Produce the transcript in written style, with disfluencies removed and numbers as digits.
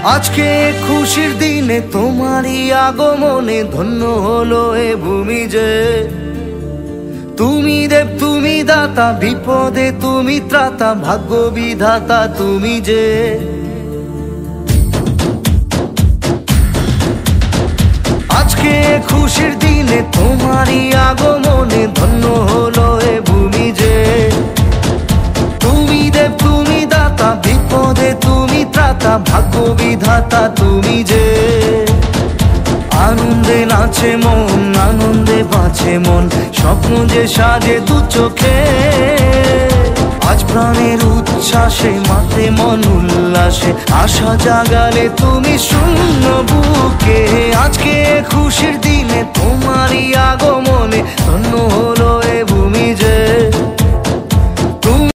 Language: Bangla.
আজকে খুশির দিনে তোমারই আগমনে ধন্য হলো এ ভূমি যে। তুমি দেব তুমি দাতা, বিপদে তুমি ত্রাতা, ভাগ্য বিধাতা তুমি যে। আজকে খুশির দিনে তোমারই আগমনে ধন্য হলো এ ভূমি যে। তুমি দেব তুমি দাতা, বিপদে তুমি ত্রাতা, ভাগ্য বিধাতা তুমি যে। আনন্দে নাচে মন, আনন্দে বাঁচে মন, স্বপ্ন যে সাজে দু চোখে। আজ প্রাণের উচ্ছ্বাসে মাতে মন উল্লাসে, আশা জাগালে তুমি শূন্য বুকে। আজকে খুশির দিনে তোমারই আগমনে ধন্য হলো